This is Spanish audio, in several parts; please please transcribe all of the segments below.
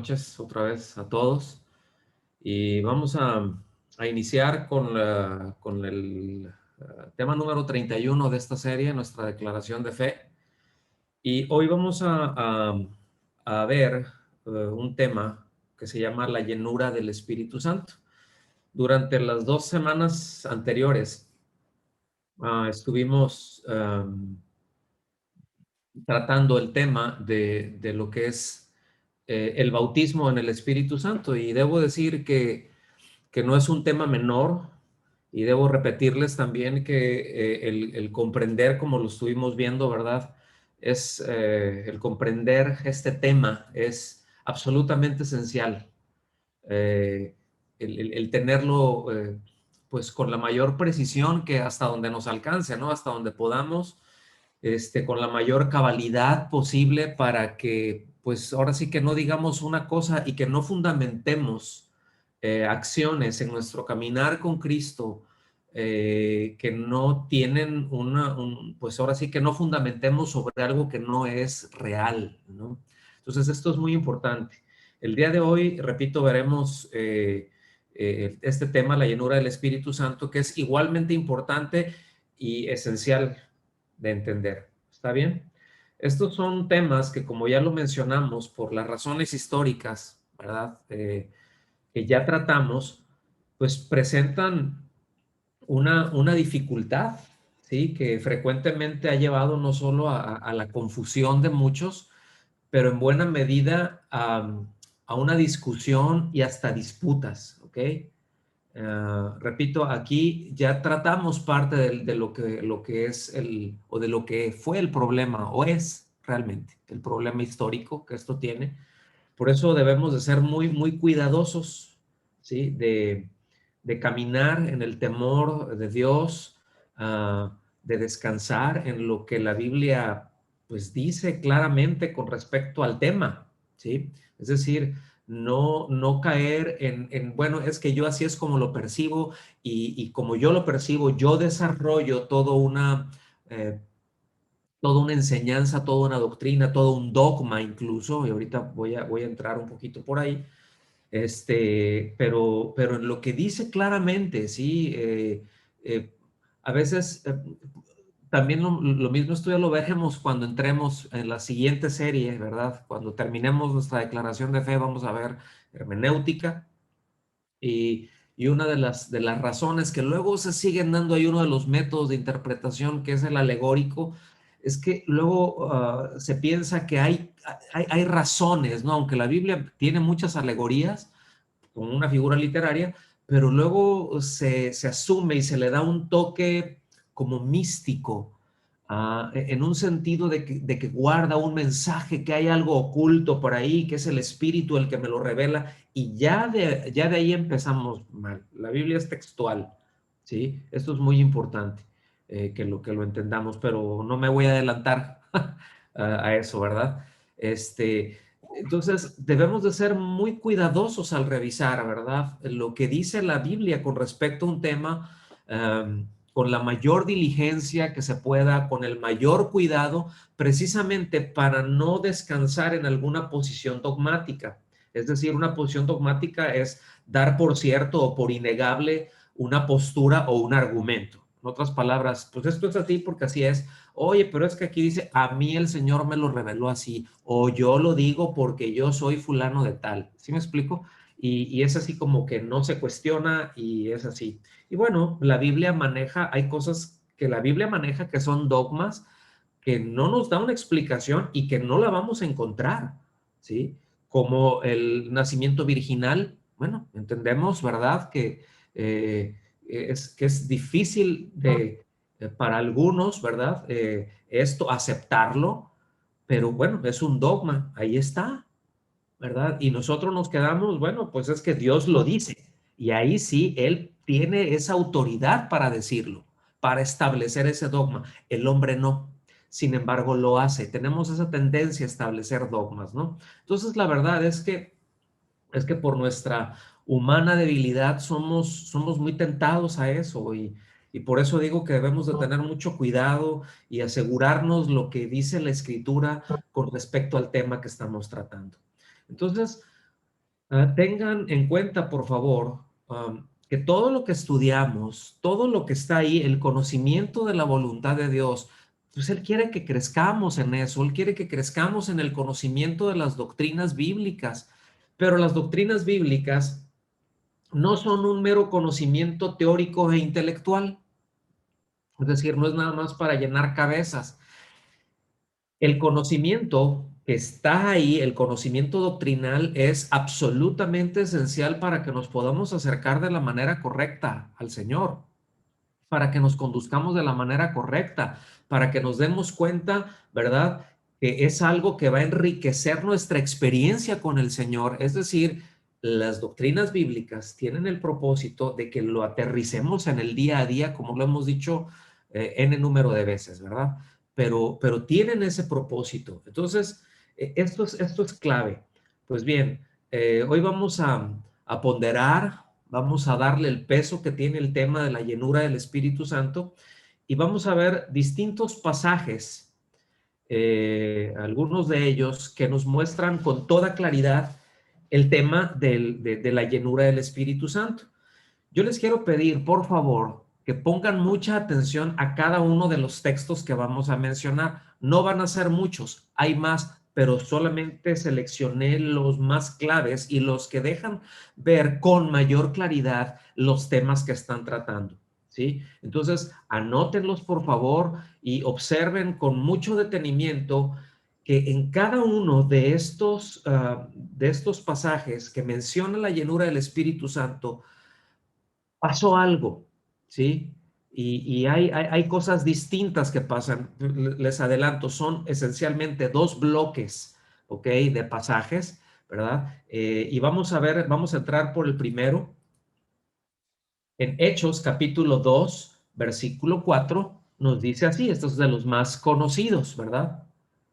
noches otra vez a todos. Y vamos a iniciar con el tema número 31 de esta serie, nuestra declaración de fe. Y hoy vamos a ver un tema que se llama la llenura del Espíritu Santo. Durante las 2 semanas anteriores estuvimos tratando el tema de lo que es el bautismo en el Espíritu Santo. Y debo decir que no es un tema menor, y debo repetirles también que el comprender, como lo estuvimos viendo, ¿verdad? El comprender este tema es absolutamente esencial. Eh, el tenerlo pues con la mayor precisión que hasta donde nos alcance, ¿no? Hasta donde podamos, con la mayor cabalidad posible para que, pues ahora sí que no digamos una cosa y que no fundamentemos acciones en nuestro caminar con Cristo que no tienen pues ahora sí que no fundamentemos sobre algo que no es real, ¿no? Entonces esto es muy importante. El día de hoy, repito, veremos este tema, la llenura del Espíritu Santo, que es igualmente importante y esencial de entender. ¿Está bien? Estos son temas que, como ya lo mencionamos, por las razones históricas, ¿verdad? Que ya tratamos, pues presentan una dificultad, ¿sí? Que frecuentemente ha llevado no solo a la confusión de muchos, pero en buena medida a una discusión y hasta disputas, ¿ok? Repito, aquí ya tratamos parte de lo que es o de lo que fue el problema, o es realmente el problema histórico que esto tiene. Por eso debemos de ser muy, muy cuidadosos, ¿sí? De caminar en el temor de Dios, de descansar en lo que la Biblia, pues, dice claramente con respecto al tema, ¿sí? Es decir, no caer bueno, es que yo así es como lo percibo y como yo lo percibo, yo desarrollo eh, toda una enseñanza, toda una doctrina, todo un dogma incluso, y ahorita voy a entrar un poquito por ahí, pero en lo que dice claramente, sí, eh, a veces también lo mismo esto ya lo veremos cuando entremos en la siguiente serie, ¿verdad? Cuando terminemos nuestra declaración de fe, vamos a ver hermenéutica y una de las razones que luego se siguen dando ahí, uno de los métodos de interpretación que es el alegórico, es que luego se piensa que hay razones, ¿no? Aunque la Biblia tiene muchas alegorías con una figura literaria, pero luego se asume y se le da un toque como místico, en un sentido de que guarda un mensaje, que hay algo oculto por ahí, que es el Espíritu el que me lo revela, y ya de ahí empezamos mal. La Biblia es textual, ¿sí? Esto es muy importante, que lo entendamos, pero no me voy a adelantar a eso, ¿verdad? Entonces, debemos de ser muy cuidadosos al revisar, ¿verdad? Lo que dice la Biblia con respecto a un tema, con la mayor diligencia que se pueda, con el mayor cuidado, precisamente para no descansar en alguna posición dogmática. Es decir, una posición dogmática es dar por cierto o por innegable una postura o un argumento. En otras palabras, pues esto es así porque así es. Oye, pero es que aquí dice, a mí el Señor me lo reveló así, o yo lo digo porque yo soy fulano de tal. ¿Sí me explico? Y es así como que no se cuestiona y es así. Y bueno, la Biblia maneja, hay cosas que la Biblia maneja que son dogmas que no nos da una explicación y que no la vamos a encontrar, ¿sí? Como el nacimiento virginal, bueno, entendemos, ¿verdad? Que es difícil para algunos, ¿verdad? Esto, aceptarlo, pero bueno, es un dogma, ahí está, ¿verdad? Y nosotros nos quedamos, bueno, pues es que Dios lo dice, y ahí sí, Él tiene esa autoridad para decirlo, para establecer ese dogma. El hombre no. Sin embargo, lo hace. Tenemos esa tendencia a establecer dogmas, ¿no? Entonces, la verdad es que por nuestra humana debilidad somos muy tentados a eso y por eso digo que debemos de tener mucho cuidado y asegurarnos lo que dice la Escritura con respecto al tema que estamos tratando. Entonces, Tengan en cuenta, por favor, que todo lo que estudiamos, todo lo que está ahí, el conocimiento de la voluntad de Dios, pues Él quiere que crezcamos en eso, Él quiere que crezcamos en el conocimiento de las doctrinas bíblicas, pero las doctrinas bíblicas no son un mero conocimiento teórico e intelectual, es decir, no es nada más para llenar cabezas. El conocimiento que está ahí, el conocimiento doctrinal, es absolutamente esencial para que nos podamos acercar de la manera correcta al Señor, para que nos conduzcamos de la manera correcta, para que nos demos cuenta, ¿verdad? Que es algo que va a enriquecer nuestra experiencia con el Señor. Es decir, las doctrinas bíblicas tienen el propósito de que lo aterricemos en el día a día, como lo hemos dicho n número de veces, ¿verdad? Pero tienen ese propósito. Entonces, esto es clave. Pues bien, hoy vamos a ponderar, vamos a darle el peso que tiene el tema de la llenura del Espíritu Santo y vamos a ver distintos pasajes, algunos de ellos que nos muestran con toda claridad el tema de la llenura del Espíritu Santo. Yo les quiero pedir, por favor, que pongan mucha atención a cada uno de los textos que vamos a mencionar. No van a ser muchos, hay más, pero solamente seleccioné los más claves y los que dejan ver con mayor claridad los temas que están tratando, ¿sí? Entonces, anótenlos, por favor, y observen con mucho detenimiento que en cada uno de estos pasajes que menciona la llenura del Espíritu Santo, pasó algo, ¿sí? Y hay cosas distintas que pasan. Les adelanto, son esencialmente dos bloques, ¿ok? De pasajes, ¿verdad? Y vamos a ver, vamos a entrar por el primero. En Hechos capítulo 2 versículo 4 nos dice así, estos es de los más conocidos, ¿verdad?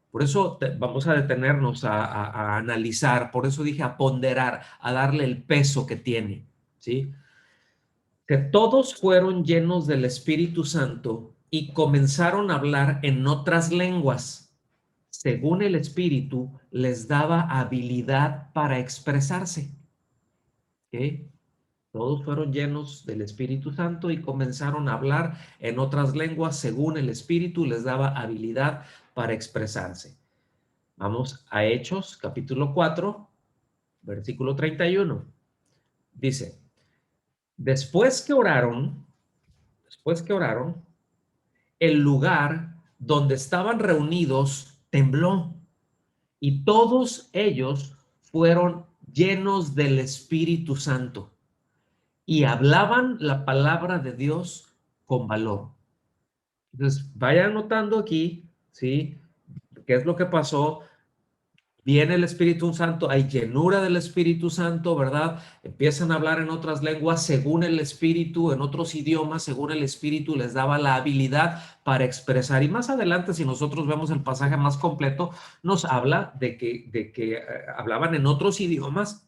Por eso vamos a detenernos a analizar, por eso dije a ponderar, a darle el peso que tiene, ¿sí? Que todos fueron llenos del Espíritu Santo y comenzaron a hablar en otras lenguas, según el Espíritu les daba habilidad para expresarse. ¿Ok? Todos fueron llenos del Espíritu Santo y comenzaron a hablar en otras lenguas, según el Espíritu les daba habilidad para expresarse. Vamos a Hechos, capítulo 4, versículo 31. Dice, después que oraron, después que oraron, el lugar donde estaban reunidos tembló y todos ellos fueron llenos del Espíritu Santo y hablaban la palabra de Dios con valor. Entonces, vayan notando aquí, ¿sí? ¿Qué es lo que pasó? Viene el Espíritu Santo, hay llenura del Espíritu Santo, ¿verdad? Empiezan a hablar en otras lenguas según el Espíritu, en otros idiomas, según el Espíritu les daba la habilidad para expresar. Y más adelante, si nosotros vemos el pasaje más completo, nos habla de que hablaban en otros idiomas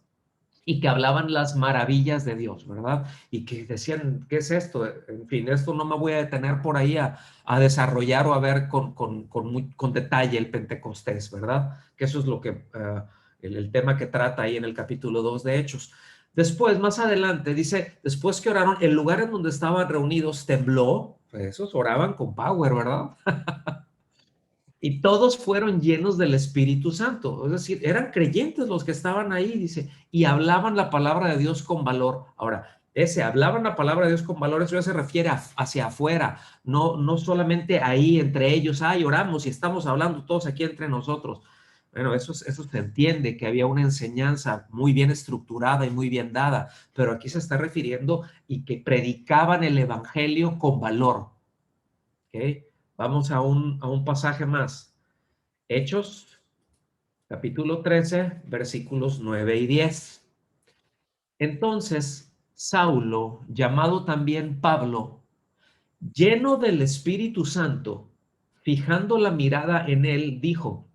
y que hablaban las maravillas de Dios, ¿verdad? Y que decían, ¿qué es esto? En fin, esto no me voy a detener por ahí a desarrollar o a ver con detalle el Pentecostés, ¿verdad? Que eso es lo que, el tema que trata ahí en el capítulo 2 de Hechos. Después, más adelante, dice, después que oraron, el lugar en donde estaban reunidos tembló, pues esos oraban con power, ¿verdad? Y todos fueron llenos del Espíritu Santo. Es decir, eran creyentes los que estaban ahí, dice, y hablaban la palabra de Dios con valor. Ahora, ese hablaban la palabra de Dios con valor, eso ya se refiere hacia afuera, no solamente ahí entre ellos, ay, oramos y estamos hablando todos aquí entre nosotros. Bueno, eso se entiende que había una enseñanza muy bien estructurada y muy bien dada, pero aquí se está refiriendo y que predicaban el evangelio con valor. ¿Ok? Vamos a un pasaje más. Hechos, capítulo 13, versículos 9 y 10. Entonces, Saulo, llamado también Pablo, lleno del Espíritu Santo, fijando la mirada en él, dijo,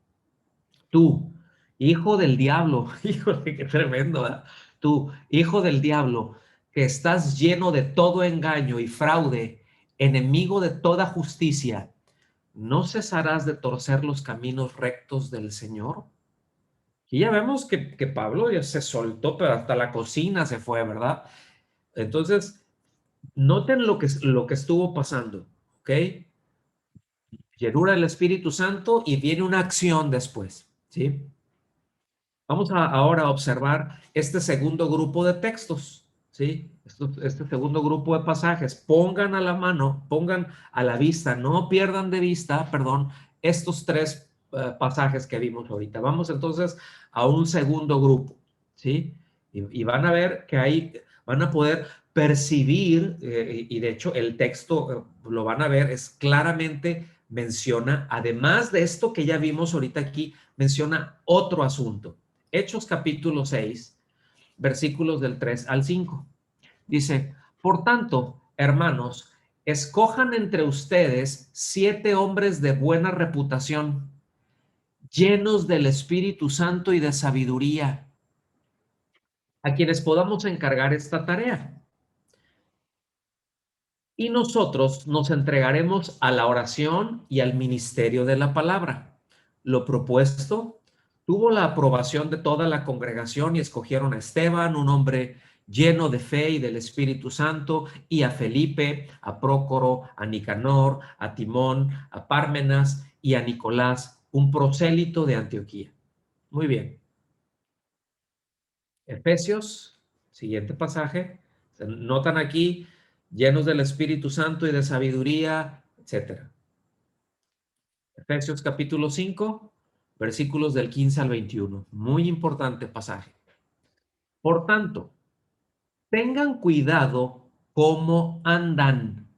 tú, hijo del diablo, híjole, qué tremendo, ¿verdad? Tú, hijo del diablo, que estás lleno de todo engaño y fraude, enemigo de toda justicia, ¿no cesarás de torcer los caminos rectos del Señor? Aquí ya vemos que Pablo ya se soltó, pero hasta la cocina se fue, ¿verdad? Entonces, noten lo que estuvo pasando, ¿ok? Llenura del Espíritu Santo y viene una acción después, ¿sí? Vamos ahora a observar este segundo grupo de textos, ¿sí? Este segundo grupo de pasajes. Pongan a la mano, pongan a la vista, no pierdan de vista, perdón, estos tres pasajes que vimos ahorita. Vamos entonces a un segundo grupo, ¿sí? Y van a ver que ahí van a poder percibir, y de hecho el texto, lo van a ver, es claramente menciona, además de esto que ya vimos ahorita aquí, menciona otro asunto. Hechos capítulo 6, versículos del 3 al 5. Dice, por tanto, hermanos, escojan entre ustedes 7 hombres de buena reputación, llenos del Espíritu Santo y de sabiduría, a quienes podamos encargar esta tarea. Y nosotros nos entregaremos a la oración y al ministerio de la palabra. Lo propuesto tuvo la aprobación de toda la congregación y escogieron a Esteban, un hombre lleno de fe y del Espíritu Santo, y a Felipe, a Prócoro, a Nicanor, a Timón, a Pármenas y a Nicolás, un prosélito de Antioquía. Muy bien. Efesios, siguiente pasaje. Se notan aquí, llenos del Espíritu Santo y de sabiduría, etcétera. Efesios capítulo 5, versículos del 15 al 21. Muy importante pasaje. Por tanto, tengan cuidado cómo andan.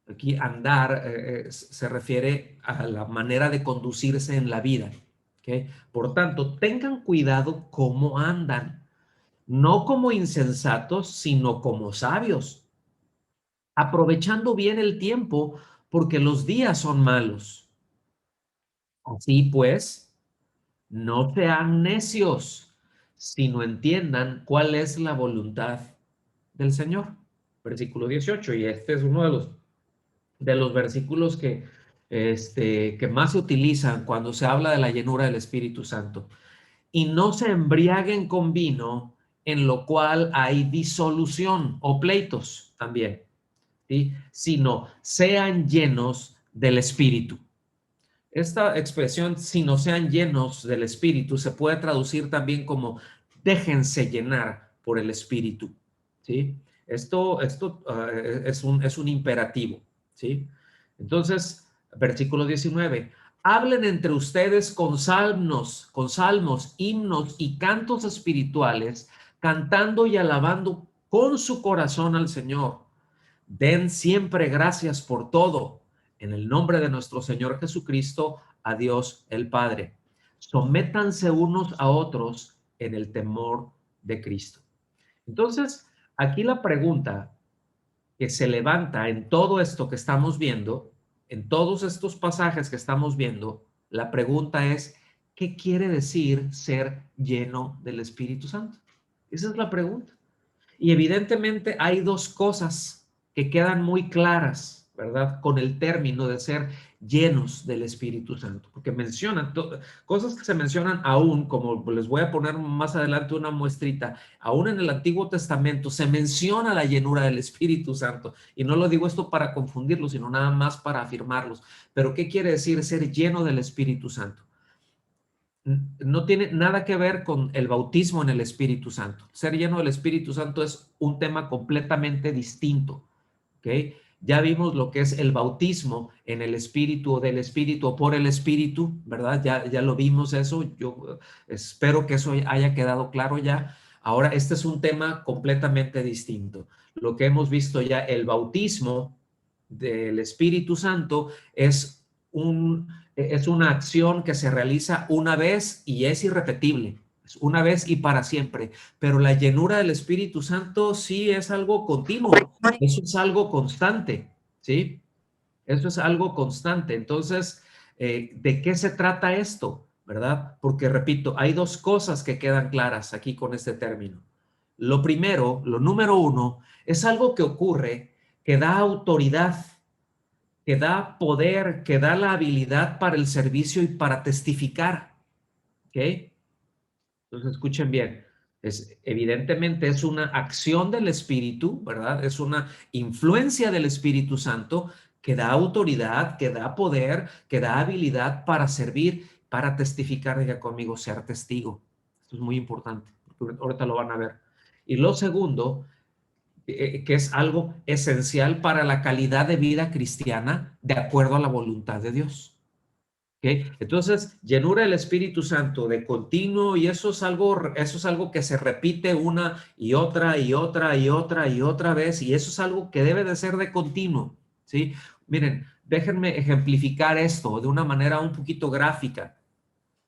Aquí andar se refiere a la manera de conducirse en la vida. ¿Okay? Por tanto, tengan cuidado cómo andan, no como insensatos, sino como sabios, aprovechando bien el tiempo, porque los días son malos. Así pues, no sean necios, sino entiendan cuál es la voluntad del Señor. Versículo 18, y este es uno de los versículos que más se utilizan cuando se habla de la llenura del Espíritu Santo. Y no se embriaguen con vino, en lo cual hay disolución o pleitos también, ¿sí? Sino sean llenos del Espíritu. Esta expresión, si no sean llenos del Espíritu, se puede traducir también como déjense llenar por el Espíritu, ¿sí? Esto es un imperativo, ¿sí? Entonces, versículo 19, hablen entre ustedes con salmos, himnos y cantos espirituales, cantando y alabando con su corazón al Señor. Den siempre gracias por todo, en el nombre de nuestro Señor Jesucristo, a Dios el Padre. Sométanse unos a otros en el temor de Cristo. Entonces, aquí la pregunta que se levanta en todo esto que estamos viendo, en todos estos pasajes que estamos viendo, la pregunta es, ¿qué quiere decir ser lleno del Espíritu Santo? Esa es la pregunta. Y evidentemente hay dos cosas que quedan muy claras, ¿verdad? Con el término de ser llenos del Espíritu Santo, porque mencionan cosas que se mencionan aún, como les voy a poner más adelante una muestrita, aún en el Antiguo Testamento se menciona la llenura del Espíritu Santo, y no lo digo esto para confundirlos, sino nada más para afirmarlos. Pero ¿qué quiere decir ser lleno del Espíritu Santo? No tiene nada que ver con el bautismo en el Espíritu Santo. Ser lleno del Espíritu Santo es un tema completamente distinto, ¿ok? Ya vimos lo que es el bautismo en el Espíritu o del Espíritu o por el Espíritu, ¿verdad? Ya lo vimos eso. Yo espero que eso haya quedado claro ya. Ahora, este es un tema completamente distinto. Lo que hemos visto ya, el bautismo del Espíritu Santo es una acción que se realiza una vez y es irrepetible, es una vez y para siempre, pero la llenura del Espíritu Santo sí es algo continuo, eso es algo constante, ¿sí? Eso es algo constante. Entonces, ¿de qué se trata esto? ¿Verdad? Porque, repito, hay dos cosas que quedan claras aquí con este término. Lo primero, lo número uno, es algo que ocurre que da autoridad, que da poder, que da la habilidad para el servicio y para testificar, ¿ok? Entonces, escuchen bien. Evidentemente es una acción del Espíritu, ¿verdad? Es una influencia del Espíritu Santo que da autoridad, que da poder, que da habilidad para servir, para testificar. Diga conmigo, ser testigo. Esto es muy importante, porque ahorita lo van a ver. Y lo segundo, que es algo esencial para la calidad de vida cristiana, de acuerdo a la voluntad de Dios. ¿Okay? Entonces, llenura del Espíritu Santo de continuo, y eso es algo que se repite una y otra y otra y otra y otra vez, y eso es algo que debe de ser de continuo, ¿sí? Miren, déjenme ejemplificar esto de una manera un poquito gráfica.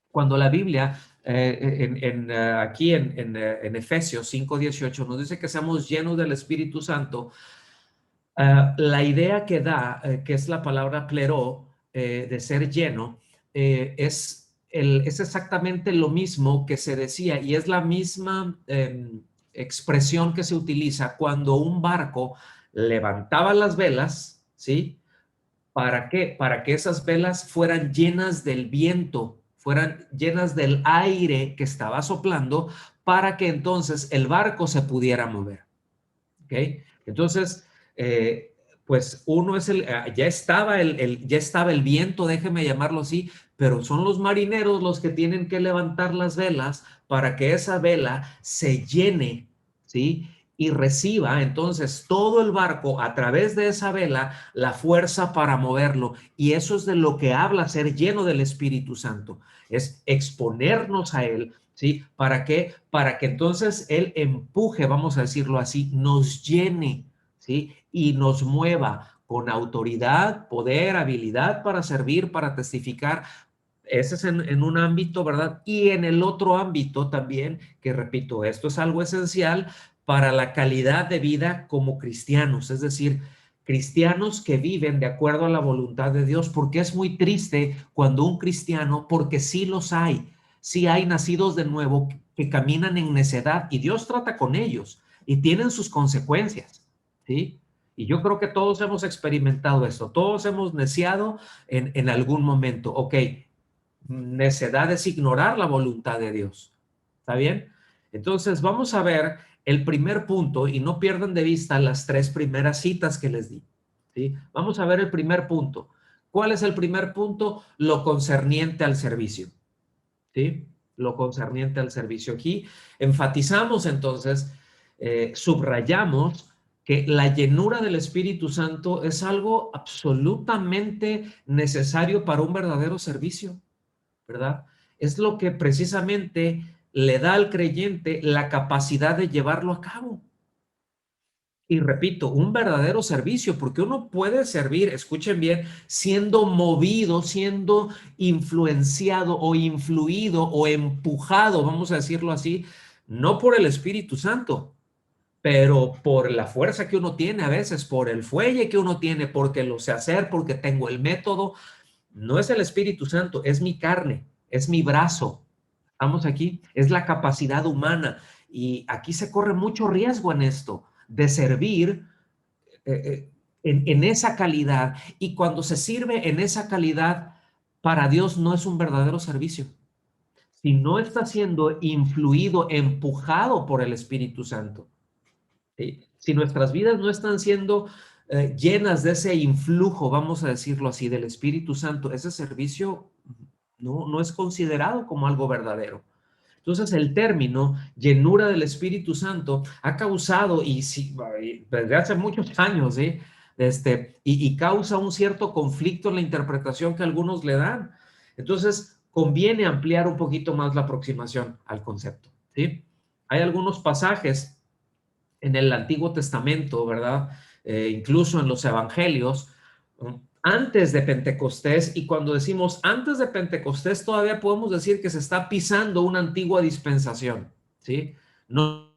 Cuando la Biblia, aquí en Efesios 5:18 nos dice que seamos llenos del Espíritu Santo, la idea que da, que es la palabra pleró, de ser lleno, es exactamente lo mismo que se decía, y es la misma expresión que se utiliza cuando un barco levantaba las velas, ¿sí? ¿Para qué? Para que esas velas fueran llenas del viento, fueran llenas del aire que estaba soplando, para que entonces el barco se pudiera mover. ¿Ok? Entonces, eh, pues uno es ya estaba el viento, déjeme llamarlo así, pero son los marineros los que tienen que levantar las velas para que esa vela se llene, ¿sí? Y reciba entonces todo el barco a través de esa vela la fuerza para moverlo. Y eso es de lo que habla ser lleno del Espíritu Santo, es exponernos a Él. ¿Sí? ¿Para qué? Para que entonces Él empuje, vamos a decirlo así, nos llene, ¿sí? Y nos mueva con autoridad, poder, habilidad para servir, para testificar. Ese es en un ámbito, ¿verdad? Y en el otro ámbito también, que repito, esto es algo esencial para la calidad de vida como cristianos, es decir, cristianos que viven de acuerdo a la voluntad de Dios, porque es muy triste cuando un cristiano, porque sí hay nacidos de nuevo que caminan en necedad y Dios trata con ellos y tienen sus consecuencias, ¿sí? Y yo creo que todos hemos experimentado esto, todos hemos neciado en algún momento. Ok, necedad es ignorar la voluntad de Dios. ¿Está bien? Entonces vamos a ver el primer punto y no pierdan de vista las tres primeras citas que les di. ¿Sí? Vamos a ver el primer punto. ¿Cuál es el primer punto? Lo concerniente al servicio. ¿Sí? Lo concerniente al servicio. Aquí enfatizamos entonces, subrayamos que la llenura del Espíritu Santo es algo absolutamente necesario para un verdadero servicio, ¿verdad? Es lo que precisamente le da al creyente la capacidad de llevarlo a cabo. Y repito, un verdadero servicio, porque uno puede servir, escuchen bien, siendo movido, siendo influenciado o influido o empujado, vamos a decirlo así, no por el Espíritu Santo, pero por la fuerza que uno tiene a veces, por el fuelle que uno tiene, porque lo sé hacer, porque tengo el método. No es el Espíritu Santo, es mi carne, es mi brazo. Estamos aquí, es la capacidad humana. Y aquí se corre mucho riesgo en esto, de servir en esa calidad. Y cuando se sirve en esa calidad, para Dios no es un verdadero servicio. Si no está siendo influido, empujado por el Espíritu Santo. ¿Sí? Si nuestras vidas no están siendo llenas de ese influjo, vamos a decirlo así, del Espíritu Santo, ese servicio no es considerado como algo verdadero. Entonces el término llenura del Espíritu Santo ha causado, y sí, desde hace muchos años, ¿sí? Y causa un cierto conflicto en la interpretación que algunos le dan. Entonces conviene ampliar un poquito más la aproximación al concepto, ¿sí? Hay algunos pasajes en el Antiguo Testamento, ¿verdad? Incluso en los evangelios, antes de Pentecostés, y cuando decimos antes de Pentecostés, todavía podemos decir que se está pisando una antigua dispensación, ¿sí? No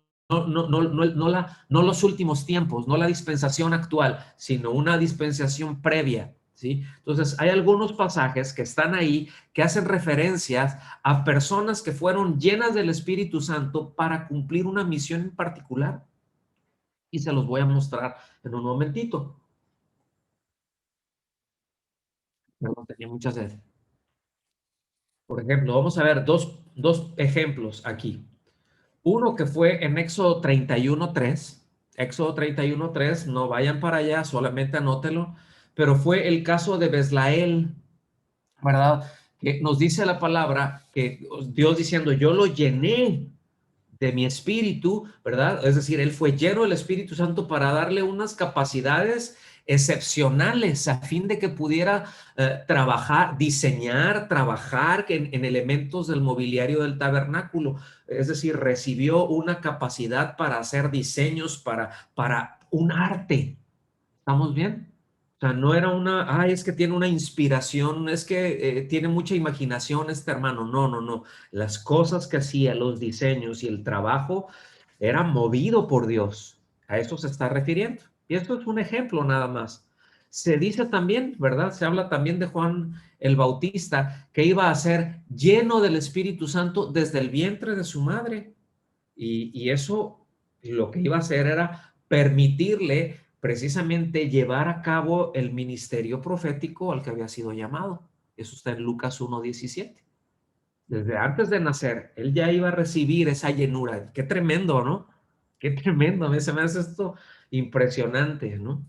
los últimos tiempos, no la dispensación actual, sino una dispensación previa, ¿sí? Entonces, hay algunos pasajes que están ahí que hacen referencias a personas que fueron llenas del Espíritu Santo para cumplir una misión en particular, y se los voy a mostrar en un momentito. Perdón, tenía mucha sed. Por ejemplo, vamos a ver dos ejemplos aquí. Uno que fue en Éxodo 31:3. Éxodo 31:3, no vayan para allá, solamente anótelo. Pero fue el caso de Bezlael, ¿verdad? Que nos dice la palabra que Dios diciendo, yo lo llené de mi espíritu, ¿verdad? Es decir, él fue lleno del Espíritu Santo para darle unas capacidades excepcionales a fin de que pudiera trabajar, diseñar, trabajar en elementos del mobiliario del tabernáculo. Es decir, recibió una capacidad para hacer diseños, para un arte. ¿Estamos bien? O sea, no era una, es que tiene una inspiración, es que tiene mucha imaginación este hermano. No, no, no. Las cosas que hacía, los diseños y el trabajo era movido por Dios. A eso se está refiriendo. Y esto es un ejemplo nada más. Se dice también, ¿verdad? Se habla también de Juan el Bautista, que iba a ser lleno del Espíritu Santo desde el vientre de su madre. Y eso lo que iba a hacer era permitirle precisamente llevar a cabo el ministerio profético al que había sido llamado. Eso está en Lucas 1:17. Desde antes de nacer, él ya iba a recibir esa llenura. Qué tremendo, ¿no? Qué tremendo. A mí se me hace esto impresionante, ¿no?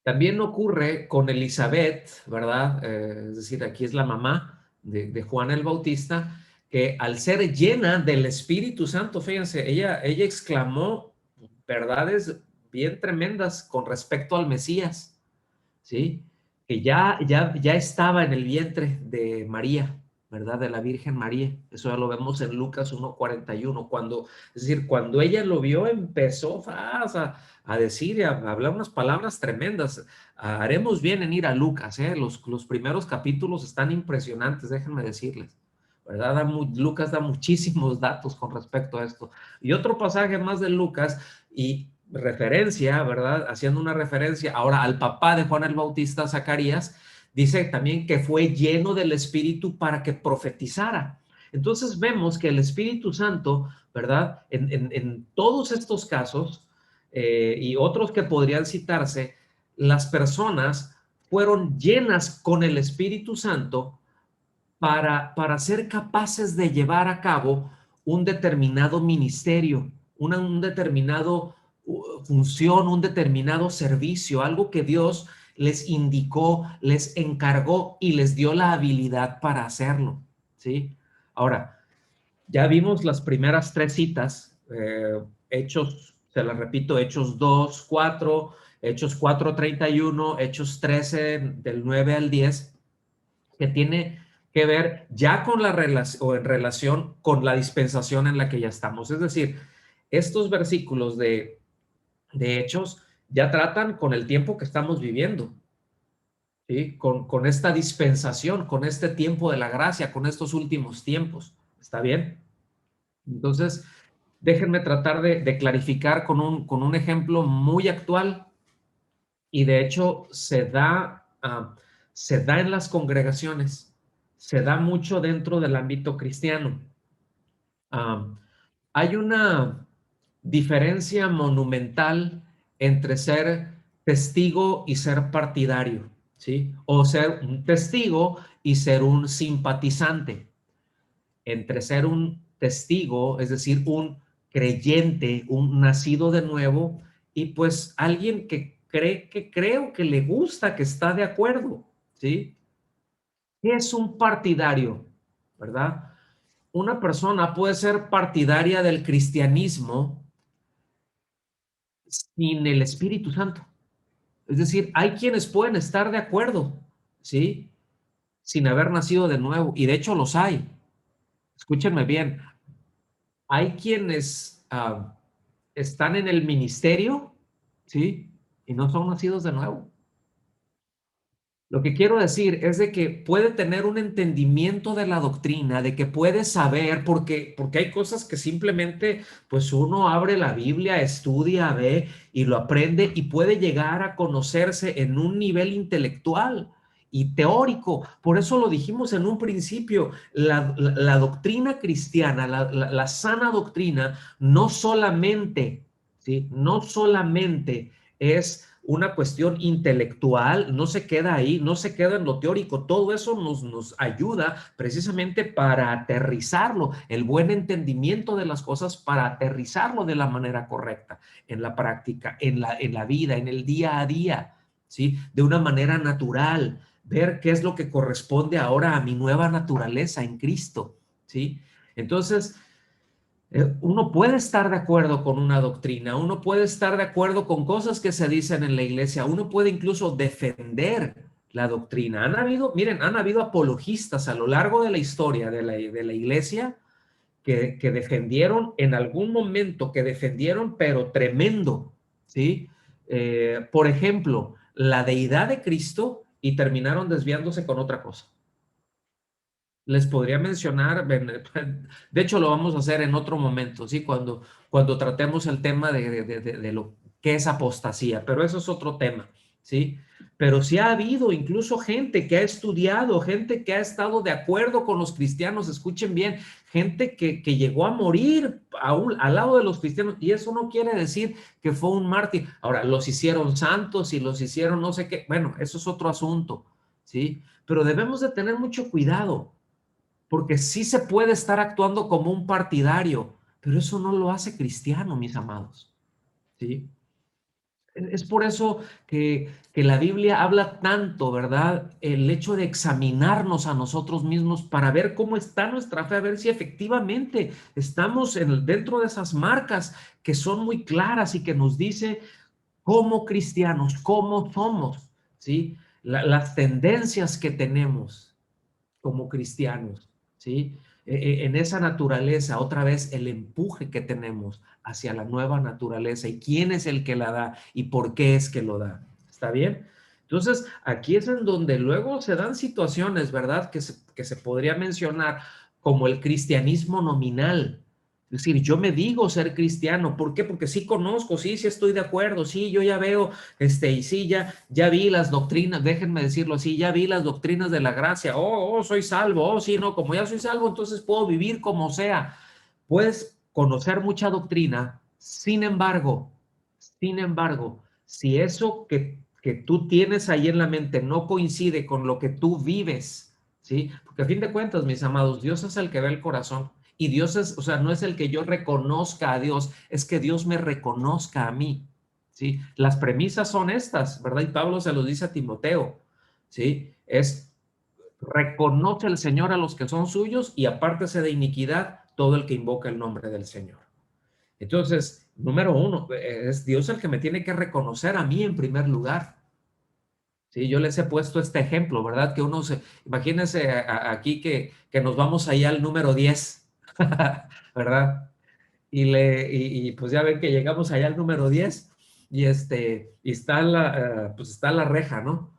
También ocurre con Elizabeth, ¿verdad? Es decir, aquí es la mamá de Juan el Bautista, que al ser llena del Espíritu Santo, fíjense, ella exclamó verdades bien tremendas con respecto al Mesías, ¿sí? Que ya estaba en el vientre de María, ¿verdad? De la Virgen María. Eso ya lo vemos en Lucas 1:41. Es decir, cuando ella lo vio, empezó a decir, a hablar unas palabras tremendas. Haremos bien en ir a Lucas, ¿eh? Los primeros capítulos están impresionantes, déjenme decirles. ¿Verdad? Lucas da muchísimos datos con respecto a esto. Y otro pasaje más de Lucas, y referencia, ¿verdad? Haciendo una referencia ahora al papá de Juan el Bautista, Zacarías, dice también que fue lleno del Espíritu para que profetizara. Entonces vemos que el Espíritu Santo, ¿verdad? En todos estos casos y otros que podrían citarse, las personas fueron llenas con el Espíritu Santo para ser capaces de llevar a cabo un determinado ministerio, un determinado función, un determinado servicio, algo que Dios les indicó, les encargó y les dio la habilidad para hacerlo, ¿sí? Ahora, ya vimos las primeras tres citas, Hechos, se las repito, Hechos 2:4, Hechos 4:31, Hechos 13, del 9 al 10, que tiene que ver ya con la relación o en relación con la dispensación en la que ya estamos. Es decir, estos versículos de Hechos ya tratan con el tiempo que estamos viviendo, ¿sí? Con esta dispensación, con este tiempo de la gracia, con estos últimos tiempos. ¿Está bien? Entonces, déjenme tratar de clarificar con un ejemplo muy actual y de hecho se da en las congregaciones, se da mucho dentro del ámbito cristiano. Ah, Hay una diferencia monumental entre ser testigo y ser partidario, ¿sí? O ser un testigo y ser un simpatizante. Entre ser un testigo, es decir, un creyente, un nacido de nuevo, y pues alguien que cree, que creo que le gusta, que está de acuerdo, ¿sí? ¿Qué es un partidario? ¿Verdad? Una persona puede ser partidaria del cristianismo sin el Espíritu Santo. Es decir, hay quienes pueden estar de acuerdo, ¿sí? Sin haber nacido de nuevo, y de hecho los hay. Escúchenme bien, hay quienes están en el ministerio, ¿sí? Y no son nacidos de nuevo. Lo que quiero decir es de que puede tener un entendimiento de la doctrina, de que puede saber, porque hay cosas que simplemente, pues uno abre la Biblia, estudia, ve y lo aprende y puede llegar a conocerse en un nivel intelectual y teórico. Por eso lo dijimos en un principio, la doctrina cristiana, la sana doctrina, no solamente, ¿sí? No solamente es una cuestión intelectual, no se queda ahí, no se queda en lo teórico. Todo eso nos ayuda precisamente para aterrizarlo, el buen entendimiento de las cosas, para aterrizarlo de la manera correcta, en la práctica, en la vida, en el día a día, ¿sí? De una manera natural, ver qué es lo que corresponde ahora a mi nueva naturaleza en Cristo, ¿sí? Entonces, uno puede estar de acuerdo con una doctrina, uno puede estar de acuerdo con cosas que se dicen en la iglesia, uno puede incluso defender la doctrina. Miren, han habido apologistas a lo largo de la historia de la iglesia que defendieron en algún momento, que defendieron, pero tremendo, ¿sí? Por ejemplo, la deidad de Cristo y terminaron desviándose con otra cosa. Les podría mencionar, de hecho lo vamos a hacer en otro momento, ¿sí? Cuando tratemos el tema de lo que es apostasía, pero eso es otro tema, ¿sí? Pero sí ha habido incluso gente que ha estudiado, gente que ha estado de acuerdo con los cristianos, escuchen bien, gente que llegó a morir al lado de los cristianos, y eso no quiere decir que fue un mártir. Ahora, los hicieron santos y los hicieron no sé qué, bueno, eso es otro asunto, ¿sí? Pero debemos de tener mucho cuidado porque sí se puede estar actuando como un partidario, pero eso no lo hace cristiano, mis amados, ¿sí? Es por eso que la Biblia habla tanto, ¿verdad? El hecho de examinarnos a nosotros mismos para ver cómo está nuestra fe, a ver si efectivamente estamos dentro de esas marcas que son muy claras y que nos dice cómo cristianos, cómo somos, ¿sí? Las tendencias que tenemos como cristianos, ¿sí? En esa naturaleza, otra vez, el empuje que tenemos hacia la nueva naturaleza y quién es el que la da y por qué es que lo da. ¿Está bien? Entonces, aquí es en donde luego se dan situaciones, ¿verdad? Que se podría mencionar como el cristianismo nominal. Es decir, yo me digo ser cristiano. ¿Por qué? Porque sí conozco, sí, sí estoy de acuerdo, sí, yo ya veo, y sí, ya vi las doctrinas, déjenme decirlo así, ya vi las doctrinas de la gracia. Soy salvo. Sí, no, como ya soy salvo, entonces puedo vivir como sea. Puedes conocer mucha doctrina, sin embargo, si eso que tú tienes ahí en la mente no coincide con lo que tú vives, ¿sí? Porque a fin de cuentas, mis amados, Dios es el que ve el corazón. Y Dios es, o sea, no es el que yo reconozca a Dios, es que Dios me reconozca a mí. ¿Sí? Las premisas son estas, ¿verdad? Y Pablo se los dice a Timoteo, ¿sí? Es reconoce el Señor a los que son suyos y apártese de iniquidad todo el que invoca el nombre del Señor. Entonces, número uno, es Dios el que me tiene que reconocer a mí en primer lugar. Sí, yo les he puesto este ejemplo, ¿verdad? Que imagínense aquí que nos vamos allá al número 10, ¿verdad? Y pues ya ven que llegamos allá al número 10 y está pues está la reja, ¿no?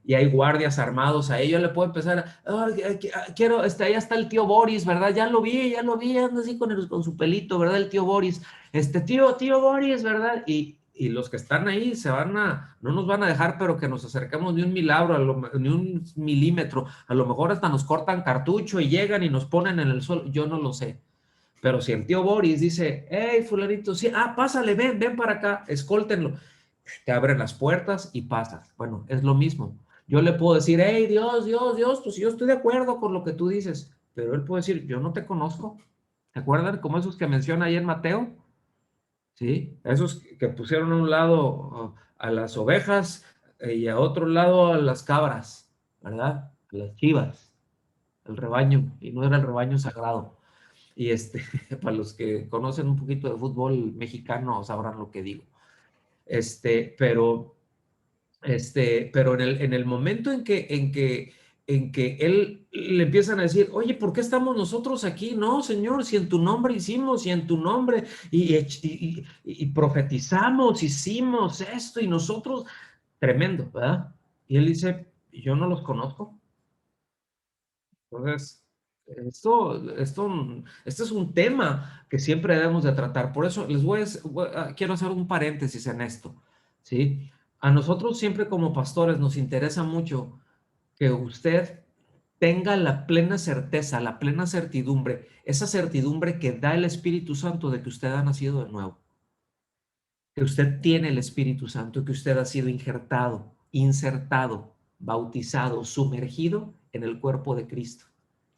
Y hay guardias armados ahí. Yo le puedo empezar, quiero, allá está el tío Boris, ¿verdad? Ya lo vi, anda así con su pelito, ¿verdad? El tío Boris, tío Boris, ¿verdad? Y los que están ahí no nos van a dejar, pero que nos acerquemos ni un milagro, ni un milímetro. A lo mejor hasta nos cortan cartucho y llegan y nos ponen en el suelo. Yo no lo sé. Pero si el tío Boris dice, hey, fulanito, sí, pásale, ven para acá, escóltenlo, te abren las puertas y pasas. Bueno, es lo mismo. Yo le puedo decir, hey, Dios, pues yo estoy de acuerdo con lo que tú dices, pero él puede decir, yo no te conozco. ¿Te acuerdan como esos que menciona ahí en Mateo? Sí, esos que pusieron a un lado a las ovejas y a otro lado a las cabras, ¿verdad? A las chivas, el rebaño, y no era el rebaño sagrado. Y para los que conocen un poquito de fútbol mexicano sabrán lo que digo. Pero, pero en el momento en que él le empiezan a decir, oye, ¿por qué estamos nosotros aquí? No, Señor, si en tu nombre hicimos, y en tu nombre, y profetizamos, hicimos esto, y nosotros, tremendo, ¿verdad? Y él dice, yo no los conozco. Entonces, este es un tema que siempre debemos de tratar. Por eso quiero hacer un paréntesis en esto, ¿sí? A nosotros siempre como pastores nos interesa mucho que usted tenga la plena certeza, la plena certidumbre, esa certidumbre que da el Espíritu Santo de que usted ha nacido de nuevo. que usted tiene el Espíritu Santo, que usted ha sido injertado, insertado, bautizado, sumergido en el cuerpo de Cristo,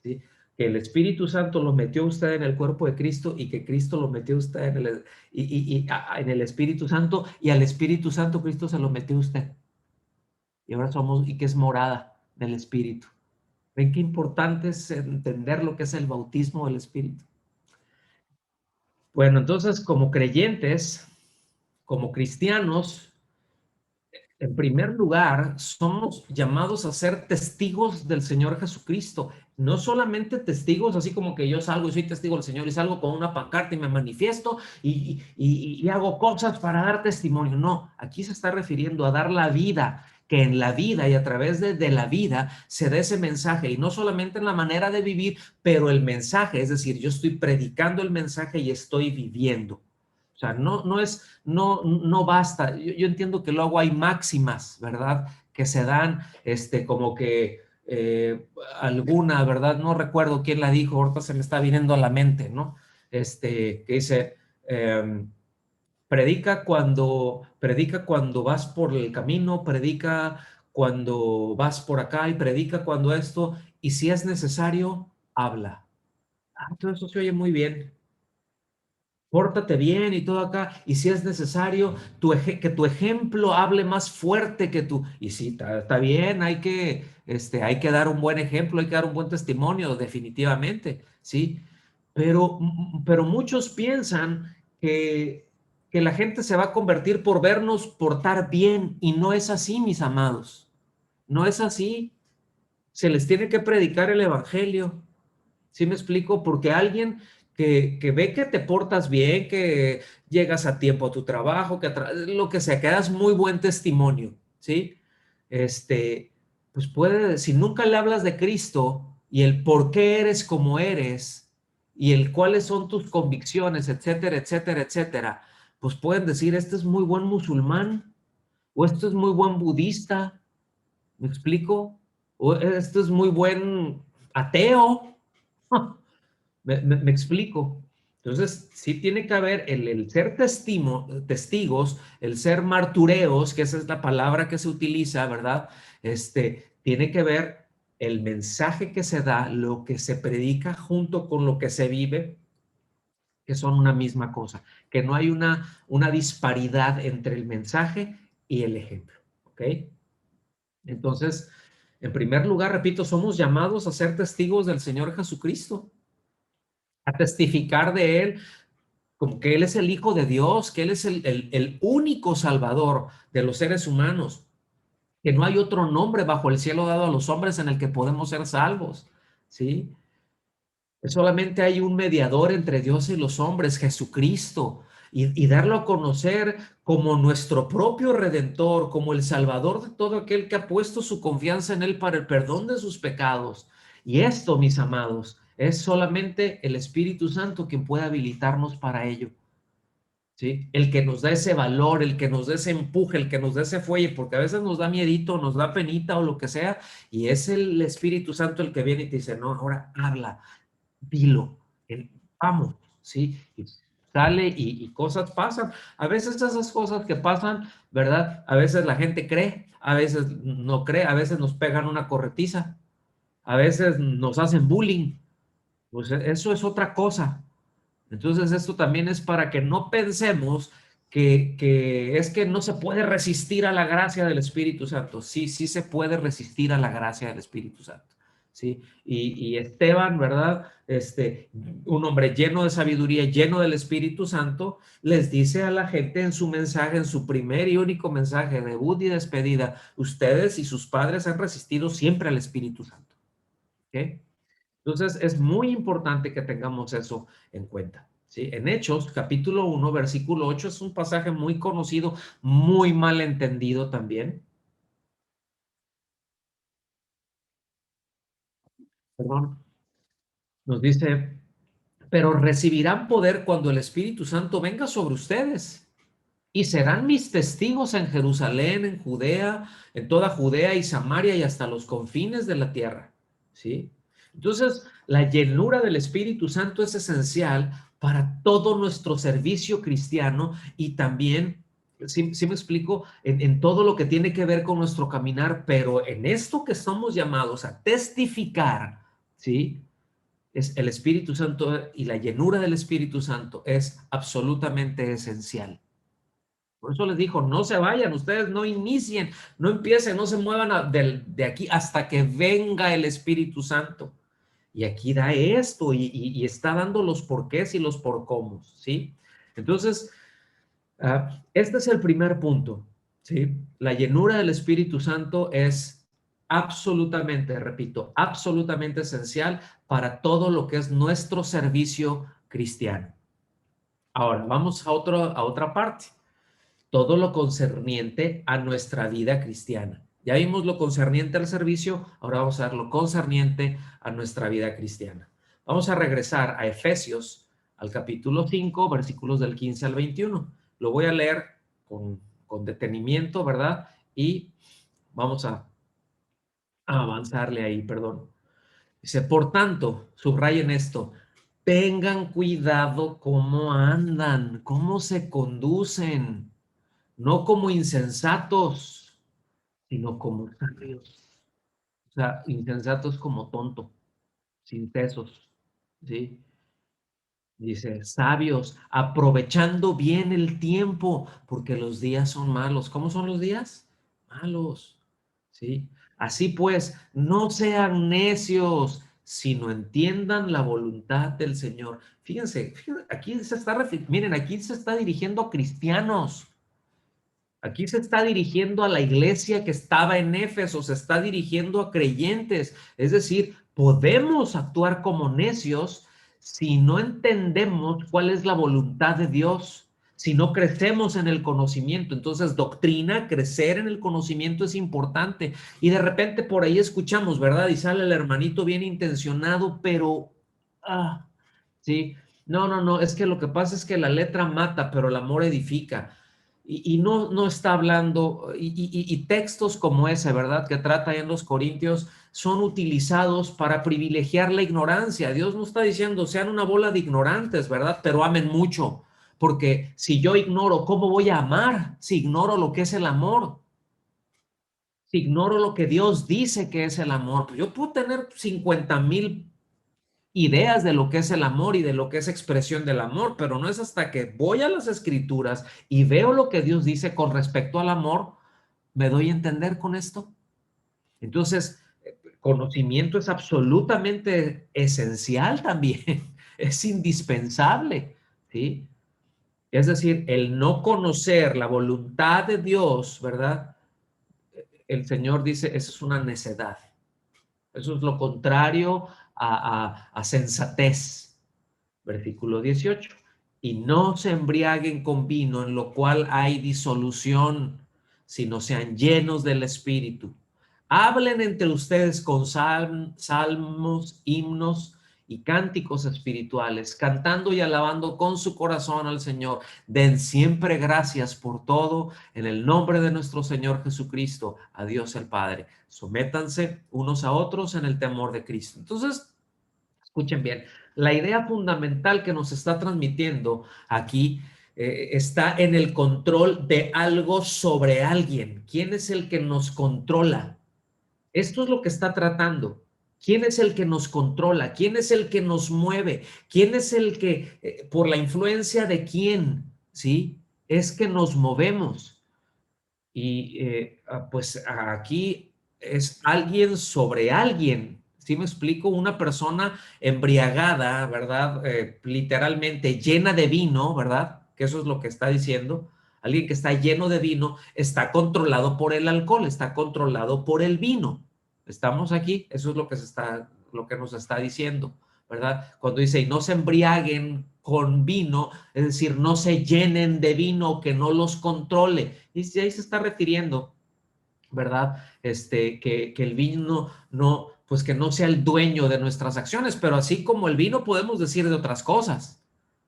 ¿sí? Que el Espíritu Santo lo metió usted en el cuerpo de Cristo y que Cristo lo metió usted en el Espíritu Santo, y al Espíritu Santo Cristo se lo metió usted. Y ahora somos, y que es morada del Espíritu. ¿Ven qué importante es entender lo que es el bautismo del Espíritu? Bueno, entonces, como creyentes, como cristianos, en primer lugar, somos llamados a ser testigos del Señor Jesucristo. No solamente testigos, así como que yo salgo y soy testigo del Señor y salgo con una pancarta y me manifiesto y hago cosas para dar testimonio. No, aquí se está refiriendo a dar la vida, que en la vida y a través de la vida se dé ese mensaje, y no solamente en la manera de vivir, pero el mensaje, es decir, yo estoy predicando el mensaje y estoy viviendo. O sea, no basta. Yo entiendo que luego hay máximas, ¿verdad? Que se dan, como que alguna, ¿verdad? No recuerdo quién la dijo, ahorita se me está viniendo a la mente, ¿no? Que dice, predica cuando vas por el camino, predica cuando vas por acá y predica cuando esto, y si es necesario, habla. Ah, todo eso se oye muy bien. Pórtate bien y todo acá, y si es necesario, que tu ejemplo hable más fuerte que tú. Y sí, está bien, hay que dar un buen ejemplo, hay que dar un buen testimonio, definitivamente, ¿sí? Pero muchos piensan que la gente se va a convertir por vernos portar bien, y no es así, mis amados. No es así. Se les tiene que predicar el evangelio. ¿Sí me explico? Porque alguien que ve que te portas bien, que llegas a tiempo a tu trabajo, lo que sea, que das muy buen testimonio, ¿sí? Este, pues puede, si nunca le hablas de Cristo y el por qué eres como eres y el cuáles son tus convicciones, etcétera, etcétera, etcétera, pues pueden decir, este es muy buen musulmán o este es muy buen budista, ¿me explico? O este es muy buen ateo. Me explico. Entonces, sí tiene que haber el ser testigos, el ser martureos, que esa es la palabra que se utiliza, ¿verdad? Tiene que ver el mensaje que se da, lo que se predica junto con lo que se vive, que son una misma cosa, que no hay una disparidad entre el mensaje y el ejemplo, ¿ok? Entonces, en primer lugar, repito, somos llamados a ser testigos del Señor Jesucristo, a testificar de Él como que Él es el Hijo de Dios, que Él es el único Salvador de los seres humanos, que no hay otro nombre bajo el cielo dado a los hombres en el que podemos ser salvos, ¿sí? Solamente hay un mediador entre Dios y los hombres, Jesucristo, y darlo a conocer como nuestro propio Redentor, como el Salvador de todo aquel que ha puesto su confianza en Él para el perdón de sus pecados. Y esto, mis amados, es solamente el Espíritu Santo quien puede habilitarnos para ello. ¿Sí? El que nos da ese valor, el que nos da ese empuje, el que nos da ese fuelle, porque a veces nos da miedito, nos da penita o lo que sea, y es el Espíritu Santo el que viene y te dice, no, ahora habla, dilo, vamos, ¿sí? Y sale y cosas pasan. A veces esas cosas que pasan, ¿verdad? A veces la gente cree, a veces no cree, a veces nos pegan una corretiza, a veces nos hacen bullying, pues eso es otra cosa. Entonces, esto también es para que no pensemos que es que no se puede resistir a la gracia del Espíritu Santo. Sí, sí se puede resistir a la gracia del Espíritu Santo. Sí, y Esteban, ¿verdad? Un hombre lleno de sabiduría, lleno del Espíritu Santo, les dice a la gente en su mensaje, en su primer y único mensaje, debut y despedida, ustedes y sus padres han resistido siempre al Espíritu Santo. ¿Ok? Entonces, es muy importante que tengamos eso en cuenta. ¿Sí? En Hechos, capítulo 1, versículo 8, es un pasaje muy conocido, muy mal entendido también. Perdón. Nos dice, pero recibirán poder cuando el Espíritu Santo venga sobre ustedes y serán mis testigos en Jerusalén, en Judea, en toda Judea y Samaria y hasta los confines de la tierra. ¿Sí? Entonces, la llenura del Espíritu Santo es esencial para todo nuestro servicio cristiano y también Sí me explico, en todo lo que tiene que ver con nuestro caminar, pero en esto que somos llamados a testificar, ¿sí? Es el Espíritu Santo y la llenura del Espíritu Santo es absolutamente esencial. Por eso les dijo, no se vayan, ustedes no inicien, no empiecen, no se muevan de aquí hasta que venga el Espíritu Santo. Y aquí da esto y está dando los porqués y los por cómo, ¿sí? Entonces, este es el primer punto, ¿sí? La llenura del Espíritu Santo es absolutamente, repito, absolutamente esencial para todo lo que es nuestro servicio cristiano. Ahora, vamos a otra parte, todo lo concerniente a nuestra vida cristiana. Ya vimos lo concerniente al servicio, ahora vamos a ver lo concerniente a nuestra vida cristiana. Vamos a regresar a Efesios, al capítulo 5, versículos del 15 al 21. Lo voy a leer con detenimiento, ¿verdad? Y vamos a avanzarle ahí, perdón. Dice, por tanto, subrayen esto, tengan cuidado cómo andan, cómo se conducen, no como insensatos, sino como sabios. O sea, insensatos como tonto, sin tesos, ¿sí? Dice, sabios, aprovechando bien el tiempo, porque los días son malos. ¿Cómo son los días? Malos, ¿sí? Así pues, no sean necios, sino entiendan la voluntad del Señor. Fíjense, miren, aquí se está dirigiendo a cristianos. Aquí se está dirigiendo a la iglesia que estaba en Éfeso, se está dirigiendo a creyentes. Es decir, podemos actuar como necios si no entendemos cuál es la voluntad de Dios, si no crecemos en el conocimiento. Entonces, doctrina, crecer en el conocimiento es importante. Y de repente por ahí escuchamos, ¿verdad? Y sale el hermanito bien intencionado, pero, sí, no, es que lo que pasa es que la letra mata, pero el amor edifica y no está hablando, y textos como ese, ¿verdad? Que trata en los Corintios, son utilizados para privilegiar la ignorancia. Dios no está diciendo, sean una bola de ignorantes, ¿verdad? Pero amen mucho, porque si yo ignoro, ¿cómo voy a amar? Si ignoro lo que es el amor, si ignoro lo que Dios dice que es el amor, pues yo puedo tener 50,000 ideas de lo que es el amor y de lo que es expresión del amor, pero no es hasta que voy a las escrituras y veo lo que Dios dice con respecto al amor, me doy a entender con esto. Entonces, conocimiento es absolutamente esencial también, es indispensable, ¿sí? Es decir, el no conocer la voluntad de Dios, ¿verdad? El Señor dice, eso es una necedad. Eso es lo contrario a sensatez. Versículo 18. Y no se embriaguen con vino en lo cual hay disolución, sino sean llenos del Espíritu. Hablen entre ustedes con salmos, himnos y cánticos espirituales, cantando y alabando con su corazón al Señor. Den siempre gracias por todo en el nombre de nuestro Señor Jesucristo, a Dios el Padre. Sométanse unos a otros en el temor de Cristo. Entonces, escuchen bien, la idea fundamental que nos está transmitiendo aquí está en el control de algo sobre alguien. ¿Quién es el que nos controla? Esto es lo que está tratando. ¿Quién es el que nos controla? ¿Quién es el que nos mueve? ¿Quién es el que, por la influencia de quién, sí, es que nos movemos? Y pues aquí es alguien sobre alguien. ¿Sí me explico? Una persona embriagada, ¿verdad? Literalmente llena de vino, ¿verdad? Que eso es lo que está diciendo. Alguien que está lleno de vino está controlado por el alcohol, está controlado por el vino. ¿Estamos aquí? Eso es lo que nos está diciendo, ¿verdad? Cuando dice, y no se embriaguen con vino, es decir, no se llenen de vino, que no los controle. Y ahí se está refiriendo, ¿verdad? Que el vino no, pues que no sea el dueño de nuestras acciones, pero así como el vino podemos decir de otras cosas.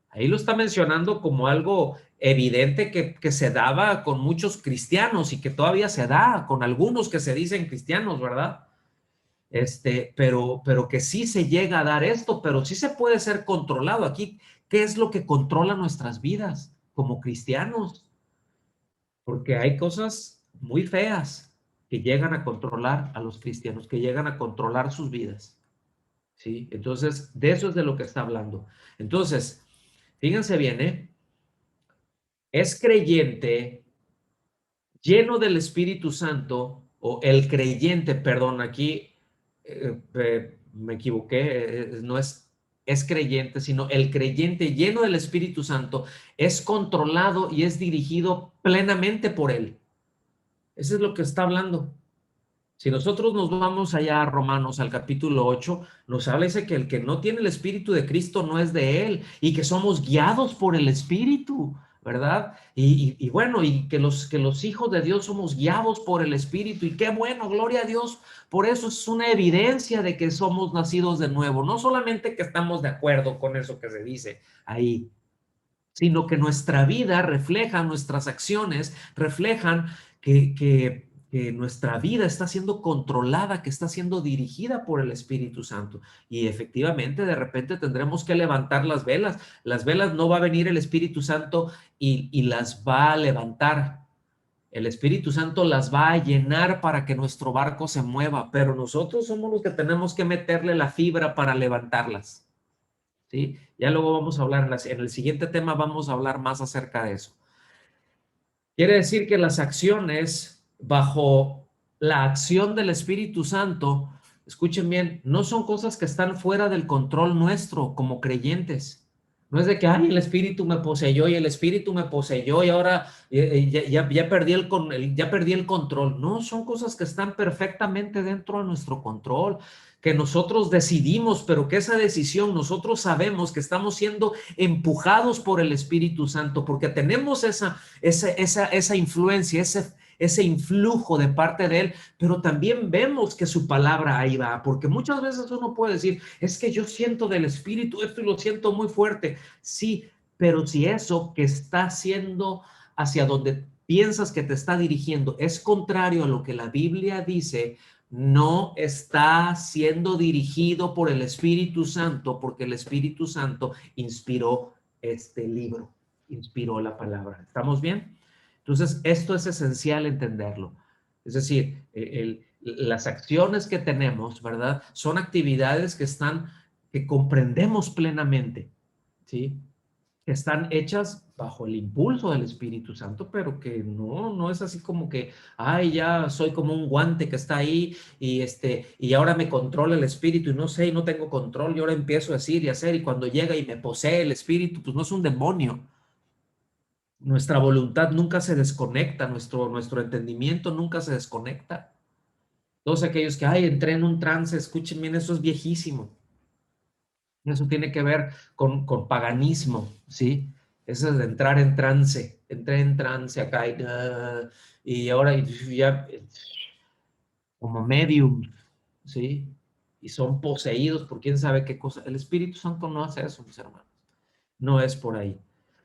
Ahí lo está mencionando como algo evidente que se daba con muchos cristianos y que todavía se da con algunos que se dicen cristianos, ¿verdad? Pero que sí se llega a dar esto, pero sí se puede ser controlado. Aquí, ¿qué es lo que controla nuestras vidas como cristianos? porque hay cosas muy feas que llegan a controlar a los cristianos, que llegan a controlar sus vidas, ¿sí? Entonces, de eso es de lo que está hablando. Entonces, fíjense bien, ¿eh? Es creyente lleno del Espíritu Santo, o el creyente, perdón, aquí me equivoqué, no es, es creyente, sino el creyente lleno del Espíritu Santo es controlado y es dirigido plenamente por él. Eso es lo que está hablando. Si nosotros nos vamos allá a Romanos al capítulo 8, nos habla dice que el que no tiene el Espíritu de Cristo no es de él y que somos guiados por el Espíritu, ¿verdad? Y bueno, y que los hijos de Dios somos guiados por el Espíritu y qué bueno, gloria a Dios. Por eso es una evidencia de que somos nacidos de nuevo, no solamente que estamos de acuerdo con eso que se dice ahí, sino que nuestra vida refleja, nuestras acciones reflejan que nuestra vida está siendo controlada, que está siendo dirigida por el Espíritu Santo. Y efectivamente, de repente tendremos que levantar las velas. Las velas no va a venir el Espíritu Santo y las va a levantar. El Espíritu Santo las va a llenar para que nuestro barco se mueva, pero nosotros somos los que tenemos que meterle la fibra para levantarlas. ¿Sí? Ya luego vamos a hablar, en el siguiente tema vamos a hablar más acerca de eso. Quiere decir que las acciones bajo la acción del Espíritu Santo, escuchen bien, no son cosas que están fuera del control nuestro como creyentes. No es de que, ay, el Espíritu me poseyó y el Espíritu me poseyó y ahora ya perdí ya perdí el control. No, son cosas que están perfectamente dentro de nuestro control, que nosotros decidimos, pero que esa decisión nosotros sabemos que estamos siendo empujados por el Espíritu Santo, porque tenemos esa influencia, ese influjo de parte de él, pero también vemos que su palabra ahí va, porque muchas veces uno puede decir, es que yo siento del Espíritu esto y lo siento muy fuerte. Sí, pero si eso que está haciendo hacia donde piensas que te está dirigiendo es contrario a lo que la Biblia dice, no está siendo dirigido por el Espíritu Santo, porque el Espíritu Santo inspiró este libro, inspiró la palabra. ¿Estamos bien? Entonces, esto es esencial entenderlo. Es decir, las acciones que tenemos, ¿verdad? Son actividades que comprendemos plenamente, ¿sí? Que están hechas bajo el impulso del Espíritu Santo, pero que no es así como que, ay, ya soy como un guante que está ahí y ahora me controla el Espíritu y no sé, y no tengo control y ahora empiezo a decir y hacer y cuando llega y me posee el Espíritu, pues no es un demonio. Nuestra voluntad nunca se desconecta, nuestro entendimiento nunca se desconecta. Todos aquellos que, ay, entré en un trance, escuchen bien, eso es viejísimo. Eso tiene que ver con paganismo, ¿sí? Eso es de entrar en trance, entré en trance acá y ahora ya como medium, ¿sí? Y son poseídos por quién sabe qué cosa. El Espíritu Santo no hace eso, mis hermanos. No es por ahí.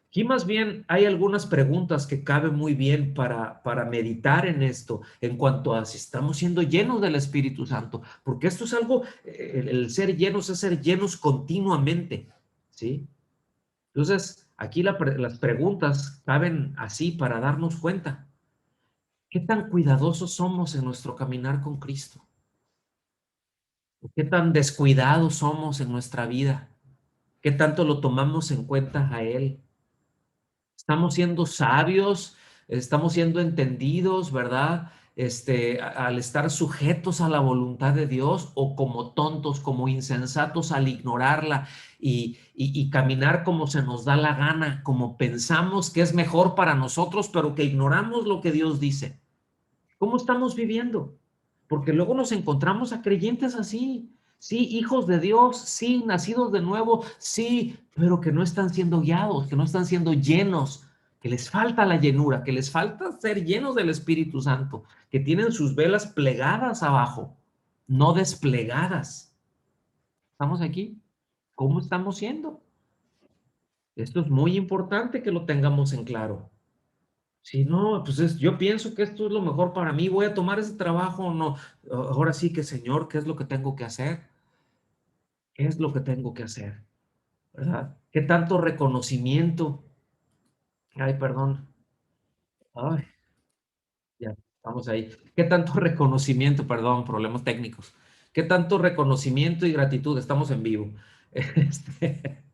Aquí más bien hay algunas preguntas que caben muy bien para meditar en esto en cuanto a si estamos siendo llenos del Espíritu Santo, porque esto es algo, el ser llenos es ser llenos continuamente, ¿sí? Entonces, aquí las preguntas caben así para darnos cuenta. ¿Qué tan cuidadosos somos en nuestro caminar con Cristo? ¿Qué tan descuidados somos en nuestra vida? ¿Qué tanto lo tomamos en cuenta a Él? Estamos siendo sabios, estamos siendo entendidos, ¿verdad? Al estar sujetos a la voluntad de Dios o como tontos, como insensatos al ignorarla y caminar como se nos da la gana, como pensamos que es mejor para nosotros, pero que ignoramos lo que Dios dice. ¿Cómo estamos viviendo? Porque luego nos encontramos a creyentes así, sí, hijos de Dios, sí, nacidos de nuevo, sí, pero que no están siendo guiados, que no están siendo llenos, que les falta la llenura, que les falta ser llenos del Espíritu Santo, que tienen sus velas plegadas abajo, no desplegadas. ¿Estamos aquí? ¿Cómo estamos siendo? Esto es muy importante que lo tengamos en claro. Si no, pues yo pienso que esto es lo mejor para mí, voy a tomar ese trabajo o no. Ahora sí que, Señor, ¿qué es lo que tengo que hacer? ¿Qué es lo que tengo que hacer? ¿Verdad? ¿Qué tanto reconocimiento? Ay, perdón. Ay. Ya, estamos ahí. ¿Qué tanto reconocimiento, perdón, problemas técnicos? ¿Qué tanto reconocimiento y gratitud? Estamos en vivo. Este,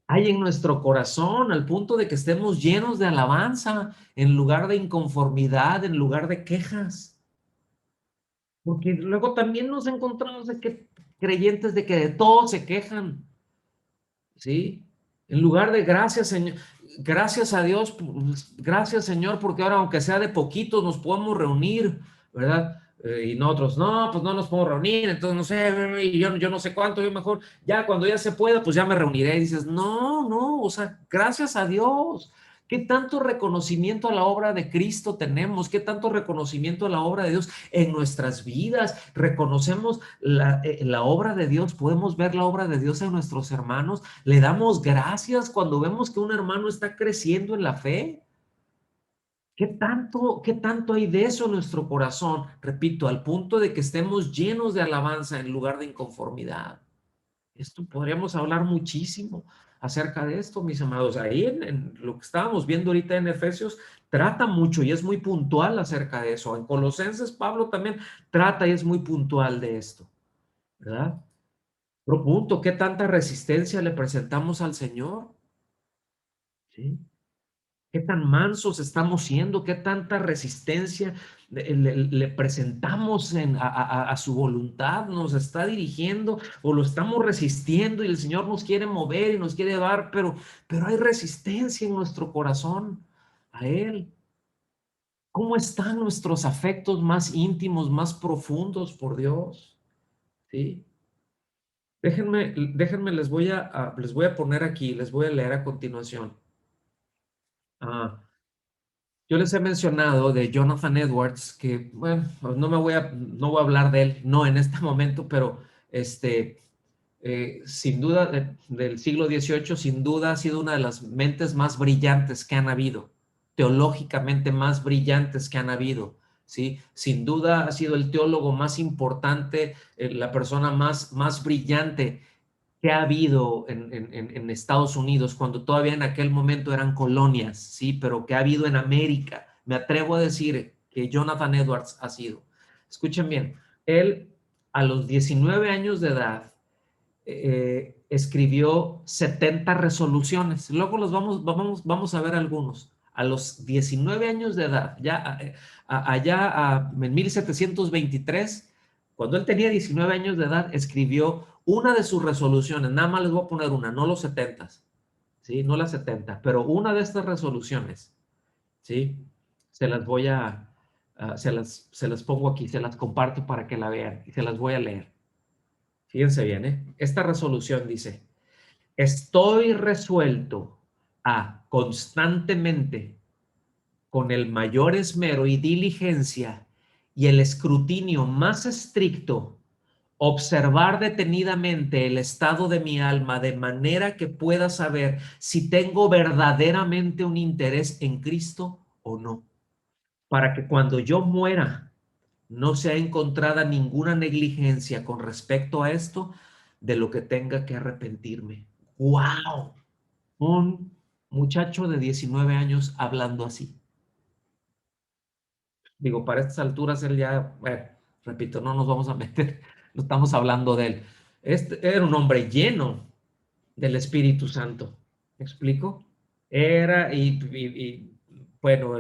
hay en nuestro corazón al punto de que estemos llenos de alabanza en lugar de inconformidad, en lugar de quejas. Porque luego también nos encontramos de que creyentes de que de todo se quejan, ¿sí? En lugar de gracias, Señor, gracias a Dios, pues, gracias, Señor, porque ahora, aunque sea de poquitos, nos podemos reunir, ¿verdad? Y nosotros, no, pues no nos podemos reunir, entonces no sé, y yo no sé cuánto, yo mejor, ya cuando ya se pueda, pues ya me reuniré. Y dices, no, no, o sea, gracias a Dios. ¿Qué tanto reconocimiento a la obra de Cristo tenemos? ¿Qué tanto reconocimiento a la obra de Dios en nuestras vidas? Reconocemos la obra de Dios, podemos ver la obra de Dios en nuestros hermanos. Le damos gracias cuando vemos que un hermano está creciendo en la fe. Qué tanto hay de eso en nuestro corazón? Repito, al punto de que estemos llenos de alabanza en lugar de inconformidad. Esto podríamos hablar muchísimo acerca de esto, mis amados. Ahí en lo que estábamos viendo ahorita en Efesios, trata mucho y es muy puntual acerca de eso. En Colosenses, Pablo también trata y es muy puntual de esto, ¿verdad? Pero punto, ¿qué tanta resistencia le presentamos al Señor? ¿Sí? ¿Qué tan mansos estamos siendo? ¿Qué tanta resistencia le presentamos a su voluntad? ¿Nos está dirigiendo o lo estamos resistiendo y el Señor nos quiere mover y nos quiere dar, pero hay resistencia en nuestro corazón a Él? ¿Cómo están nuestros afectos más íntimos, más profundos por Dios? ¿Sí? Déjenme, les voy a poner aquí, les voy a leer a continuación. Ah, yo les he mencionado de Jonathan Edwards, que, bueno, pues no voy a hablar de él, no en este momento, pero sin duda, del siglo XVIII, sin duda ha sido una de las mentes más brillantes que han habido, teológicamente más brillantes que han habido, ¿sí? Sin duda ha sido el teólogo más importante, la persona más brillante que ha habido en Estados Unidos, cuando todavía en aquel momento eran colonias, sí, pero que ha habido en América. Me atrevo a decir que Jonathan Edwards ha sido. Escuchen bien, él a los 19 años de edad escribió 70 resoluciones. Luego vamos a ver algunos. A los 19 años de edad, en 1723, cuando él tenía 19 años de edad, escribió una de sus resoluciones. Nada más les voy a poner una, no los 70, ¿sí? No las 70, pero una de estas resoluciones, ¿sí? Se las voy se las pongo aquí, se las comparto para que la vean y se las voy a leer. Fíjense bien, ¿eh? Esta resolución dice: estoy resuelto a constantemente, con el mayor esmero y diligencia y el escrutinio más estricto, observar detenidamente el estado de mi alma de manera que pueda saber si tengo verdaderamente un interés en Cristo o no, para que cuando yo muera no sea encontrada ninguna negligencia con respecto a esto de lo que tenga que arrepentirme. ¡Wow! Un muchacho de 19 años hablando así. Digo, para estas alturas él ya, bueno, repito, no nos vamos a meter, no estamos hablando de él. Este era un hombre lleno del Espíritu Santo. ¿Me explico? Era, bueno,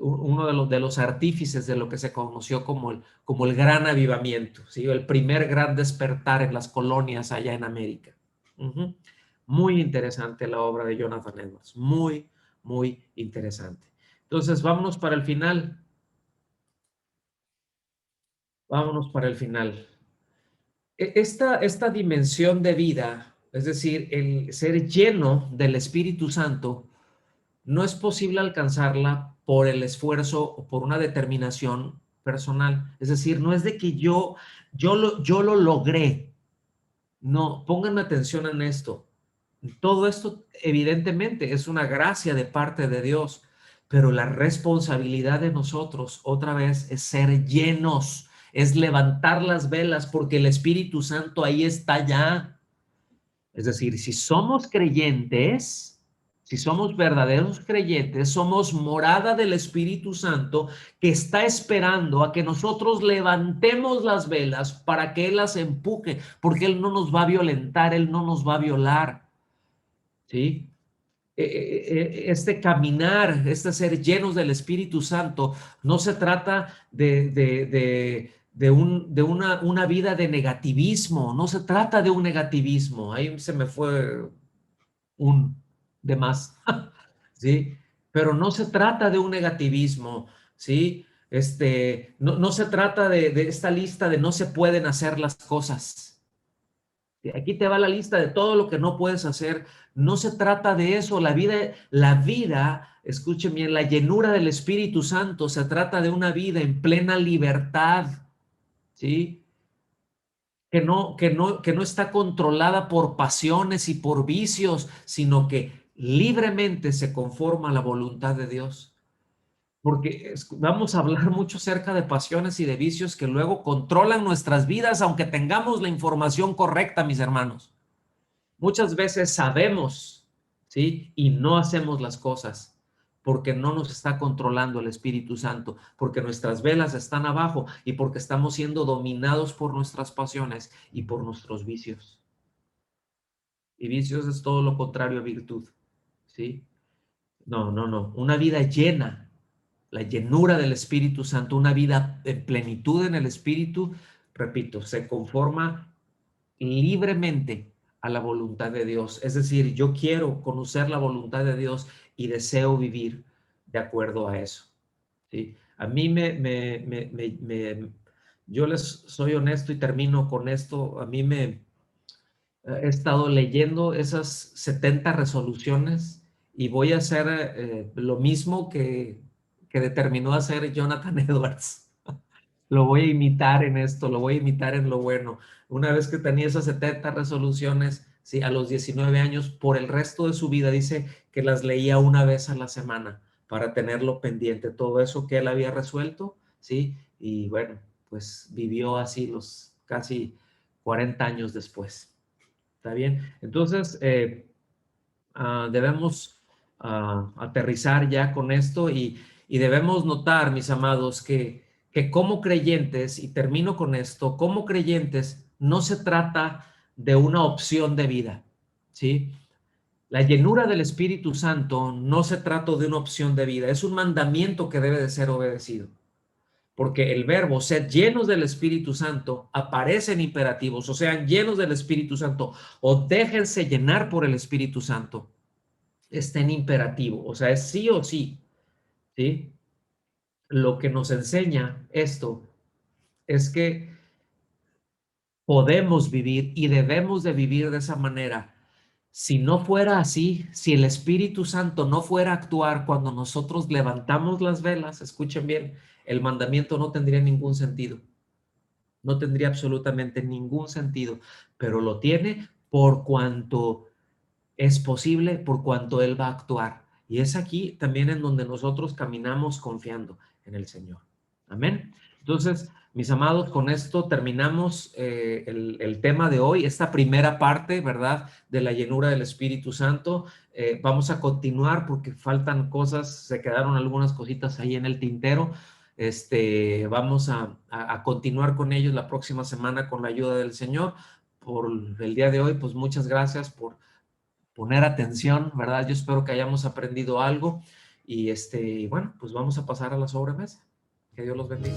uno de los artífices de lo que se conoció como el gran avivamiento, ¿sí? El primer gran despertar en las colonias allá en América. Ujú. Muy interesante la obra de Jonathan Edwards, muy, muy interesante. Entonces, vámonos para el final. Vámonos para el final. Esta dimensión de vida, es decir, el ser lleno del Espíritu Santo, no es posible alcanzarla por el esfuerzo o por una determinación personal. Es decir, no es de que yo lo logré. No, pónganme atención en esto. Todo esto evidentemente es una gracia de parte de Dios, pero la responsabilidad de nosotros otra vez es ser llenos, es levantar las velas porque el Espíritu Santo ahí está ya. Es decir, si somos creyentes, Si somos verdaderos creyentes, somos morada del Espíritu Santo que está esperando a que nosotros levantemos las velas para que Él las empuje, porque Él no nos va a violentar, Él no nos va a violar, ¿sí? Este caminar, este ser llenos del Espíritu Santo, no se trata de una vida de negativismo, no se trata de un negativismo. Ahí se me fue un de más, ¿sí? Pero no se trata de un negativismo, ¿sí? No se trata de esta lista de no se pueden hacer las cosas. Aquí te va la lista de todo lo que no puedes hacer. No se trata de eso. La vida, escuchen bien, la llenura del Espíritu Santo se trata de una vida en plena libertad, ¿sí? Que no está controlada por pasiones y por vicios, sino que libremente se conforma a la voluntad de Dios. Porque vamos a hablar mucho acerca de pasiones y de vicios que luego controlan nuestras vidas, aunque tengamos la información correcta, mis hermanos. Muchas veces sabemos, ¿sí? Y no hacemos las cosas porque no nos está controlando el Espíritu Santo, porque nuestras velas están abajo y porque estamos siendo dominados por nuestras pasiones y por nuestros vicios. Y vicios es todo lo contrario a virtud, ¿sí? No, no, no. Una vida llena, la llenura del Espíritu Santo, una vida en plenitud en el Espíritu, repito, se conforma libremente a la voluntad de Dios. Es decir, yo quiero conocer la voluntad de Dios y deseo vivir de acuerdo a eso, ¿sí? A mí yo les soy honesto y termino con esto. A mí he estado leyendo esas 70 resoluciones y voy a hacer lo mismo que determinó hacer Jonathan Edwards. Lo voy a imitar en esto, lo voy a imitar en lo bueno. Una vez que tenía esas 70 resoluciones, sí, a los 19 años, por el resto de su vida, dice que las leía una vez a la semana para tenerlo pendiente, todo eso que él había resuelto, sí, y bueno, pues vivió así los casi 40 años después. ¿Está bien? Entonces, debemos aterrizar ya con esto y debemos notar, mis amados, que como creyentes, y termino con esto, como creyentes no se trata de una opción de vida, ¿sí? La llenura del Espíritu Santo no se trata de una opción de vida, es un mandamiento que debe de ser obedecido. Porque el verbo ser llenos del Espíritu Santo aparece en imperativos, o sean llenos del Espíritu Santo o déjense llenar por el Espíritu Santo, está en imperativo, o sea, es sí o sí, ¿sí? Lo que nos enseña esto es que podemos vivir y debemos de vivir de esa manera. Si no fuera así, si el Espíritu Santo no fuera a actuar cuando nosotros levantamos las velas, escuchen bien, el mandamiento no tendría ningún sentido. No tendría absolutamente ningún sentido, pero lo tiene por cuanto es posible, por cuanto Él va a actuar. Y es aquí también en donde nosotros caminamos confiando en el Señor. Amén. Entonces, mis amados, con esto terminamos el tema de hoy, esta primera parte, ¿verdad? De la llenura del Espíritu Santo. Vamos a continuar porque faltan cosas, se quedaron algunas cositas ahí en el tintero. Vamos a continuar con ellos la próxima semana con la ayuda del Señor. Por el día de hoy, pues muchas gracias por poner atención, ¿verdad? Yo espero que hayamos aprendido algo y bueno, pues vamos a pasar a la sobremesa. Que Dios los bendiga.